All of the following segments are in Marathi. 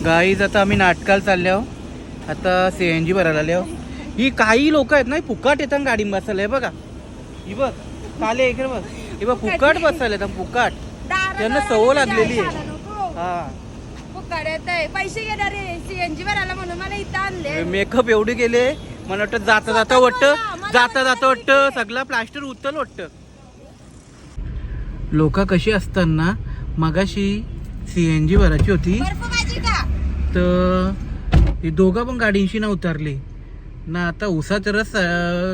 गाईज आता आम्ही नाटकाला चालले आहो. आता CNG भरायला आले आहो. ही काही लोक आहेत ना फुकाट येतात गाडी बसायला. हे बघा ही बघ काले इकडे बघ. हे बघ फुकाट बसायला येतात फुकाट. त्यांना सवय लागलेली आहे. हा पैसे घेणार CNG भरायला म्हणून मला इथं आणले. मेकअप एवढे केले मला वाटतं जाता जाता वाटतं सगळा प्लास्टर उचल वाटतं. लोक कशी असताना मगाशी CNG भरायची होती तर ही दोघं पण गाडींशी ना उतरली ना. आता उसाचा रस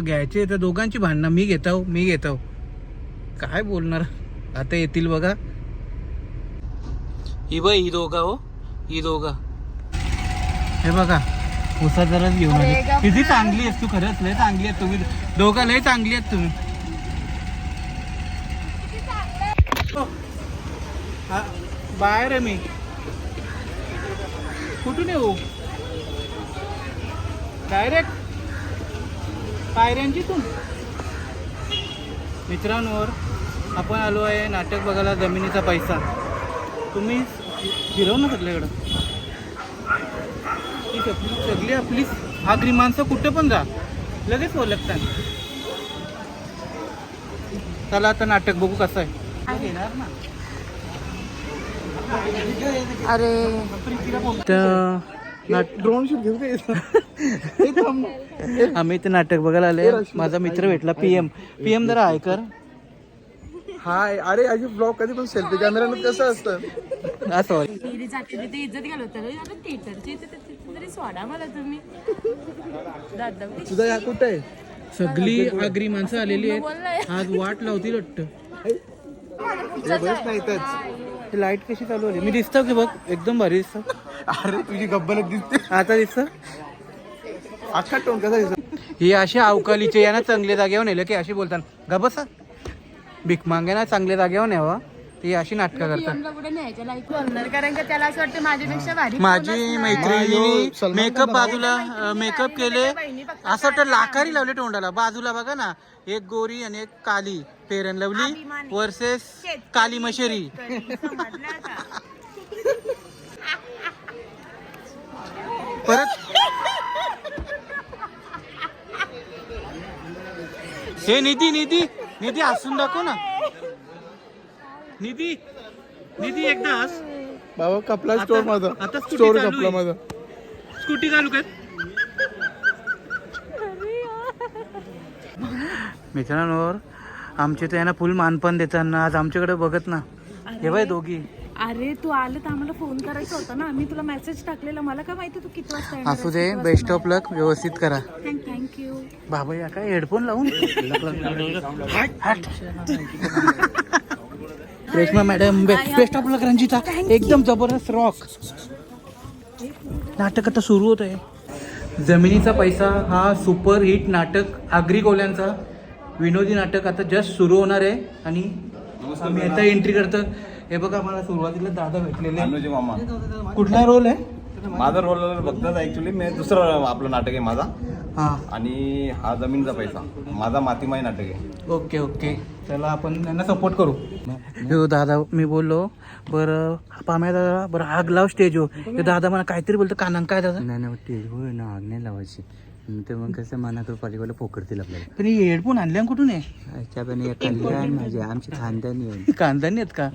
घ्यायचे तर दोघांची भांडणं मी घेताव काय बोलणार. आता येतील बघा. ही बाई ही दोघं हे बघा उसाचा रस घेऊन आले. किती चांगली आहेस तू. खरंच लय चांगली आहेत तुम्ही दोघं. लय चांगली आहेत तुम्ही. बाहेर आहे मी. कुठून येऊ. डायरेक्ट पायऱ्यांचीतून. मित्रांवर आपण आलो आहे नाटक बघायला जमिनीचा पैसा. तुम्ही फिरव ना सगळीकडं. ठीक आहे सगळी आपली आगरी माणसं कुठं पण जा लगेच ओळखतात. चला आता नाटक बघू कसं आहे. घेणार ना अरे ड्रोन शूट घेऊ आम्ही ते नाटक बघायला आले. माझा मित्र भेटला पीएम जरा हाय कर. हाय. अरे अशी ब्लॉग कधी पण सेल्फी कॅमेरानं कसं असतं. सॉरी इज्जत घालवत तरी सोडा मला तुम्ही. तुझा या कुठं आहे. सगळी आगरी माणसं आलेली आहेत. आज वाट लावतील वाटतं. बस नाही तर लाईट कशी चालू आली. मी दिसतो की बघ एकदम भारी दिसतो. अरे तुझी गब्बलच दिसते. आता दिसत अख्खा टोन कसा दिसत. ही अशी अवकालीचे यांना चांगल्या जागेवर नेलं की अशी बोलतात ग बसा. भीक मागायला चांगल्या जागेवर न्यावं. ती अशी नाटकं करतात. कारण का त्याला असं वाटतं माझ्यापेक्षा भारी. माझी मैत्रिणी मेकअप बाजूला मेकअप केले असं वाटतं लाकारी लावले तोंडाला. बाजूला बघा ना एक गोरी आणि एक काली. फेअर अँड लवली वर्सेस काली मशेरी. परत हे निधी हसून दाखव ना. निधी एकदा हस. बाबा कपला स्टोर माझा. आता स्टोर कपला माझा. स्कूटी चालू कर. मित्रांवर आमचे तर यांना फुल मानपान देताना आज आमच्याकडे बघत ना. हे बाय दोघी. अरे तू आलं तर आम्हाला फोन करायचा होता ना. मी तुला मेसेज टाकलेला. मला काय माहिती तू किती वाजता येणार. असू दे बेस्ट ऑफ लक. व्यवस्थित करा. थँक्यू. बाबा या काय हेडफोन लावून. रेश्मा मॅडम बेस्ट ऑफ लक. रंजिता एकदम जबरदस्त रॉक. नाटक आता सुरू होत आहे. जमिनीचा पैसा हा सुपर हिट नाटक आगरी कोल्यांचा विनोदी नाटक आता जस्ट सुरू होणार आहे. आणि आम्ही आता एंट्री करतो. हे बघा मला सुरुवातीला दादा भेटलेले. अनुजी मामा. कुठला रोल आहे. माझा रोल बघतात ऍक्च्युली मी दुसरं आपलं नाटक आहे माझा. हां आणि हा जमीनचा पैसा माझा मातीमाई नाटक आहे. ओके चला आपण त्यांना सपोर्ट करू. हो दादा मी बोललो बरं पाम्या दादा बरं आग लाव स्टेज हो. दादा मला काहीतरी बोलतो कानांग काय दादा. नाही स्टेज होय ना आग नाही लावायची. ते मग कसं मनाकृपालिकेला पोकडतील आपल्याला. पण हे हेडफोन आणल्या कुठून आहे. अच्छा पण एक कल्याण माझे आमची खानदानी आहे. कांदानी आहेत का.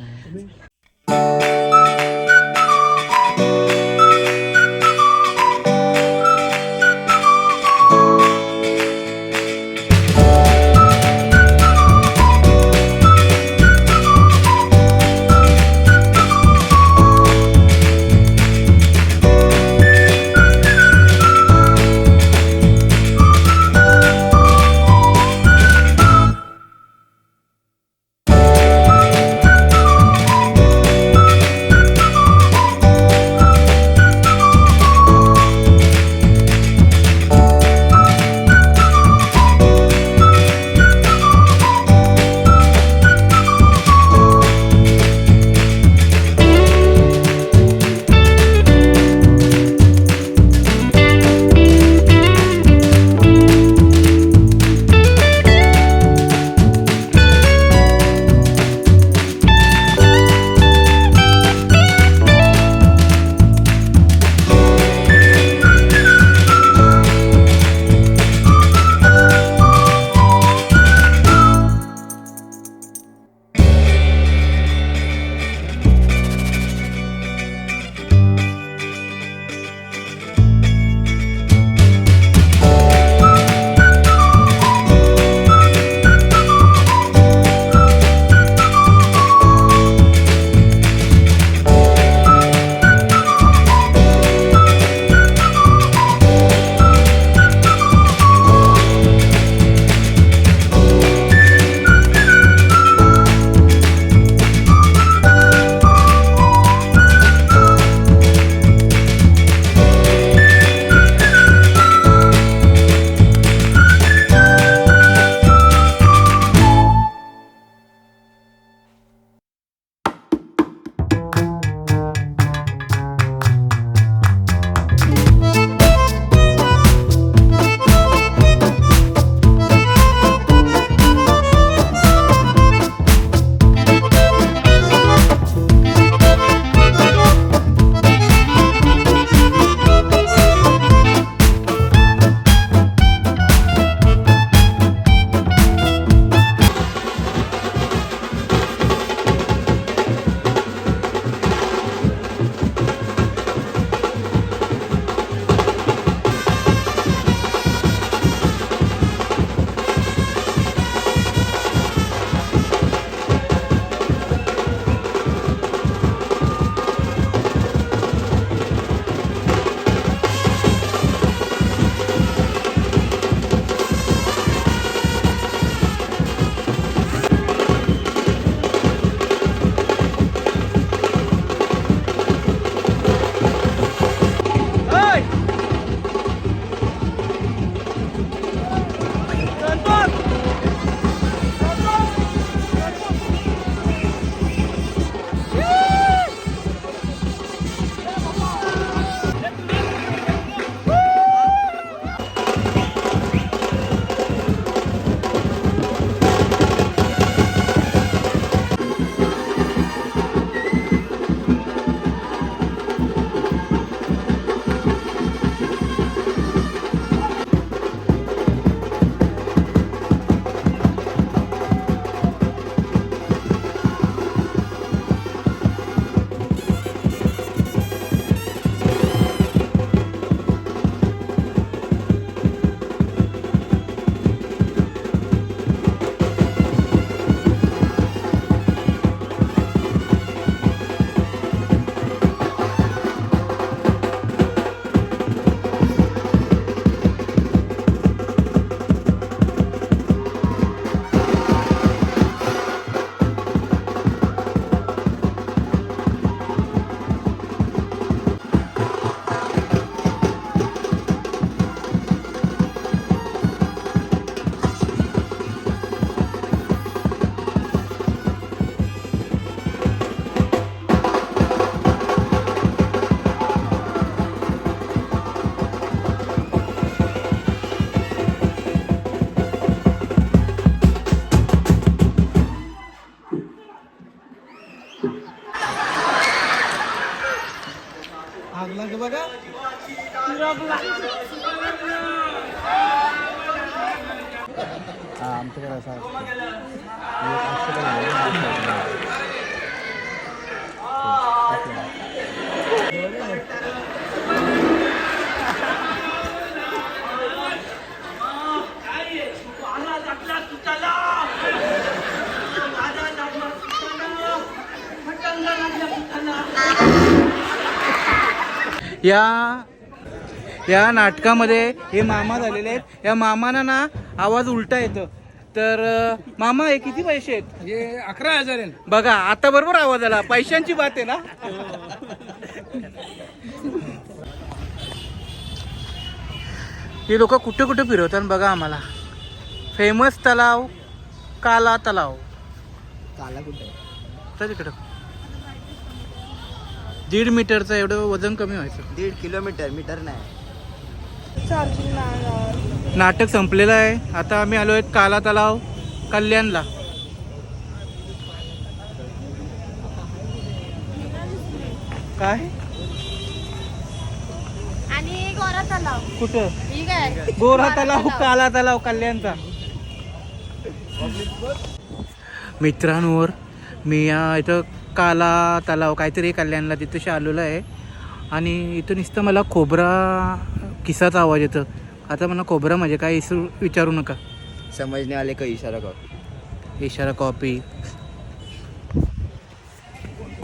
आग लाग बघा. आमच्याकडे असं या नाटकामध्ये हे मामा झालेले आहेत. या मामाना ना आवाज उलटा येतो. तर मामा हे किती पैसे आहेत? हे 11,000 आहे. बघा आता बरोबर आवाज आला. पैशांची बात आहे ना. हे लोक कुठे कुठे फिरवतात बघा आम्हाला. फेमस तलाव, काला तलाव. काला कुठे तर तिकडं 1.5 मीटरचं एवढं वजन कमी व्हायचं. 1.5 किलोमीटर मीटर नाही. नाटक संपलेलं आहे. आता आम्ही आलो आहेत काला तलाव कल्याणला. काय आणि गोरा तलाव कुठं? ठीक आहे. गोरा तलाव, काला तलाव, कल्याणचा. मित्रांवर मी इथं काला तलाव काहीतरी कल्याणला तिथेशी आलेलो आहे. आणि इथं नुसतं मला खोबरा किसाचा आवाज येतो. आता मला खोबरा म्हणजे काय विचारू नका. समजणे वाले का इशारा कर. इशारा कॉपी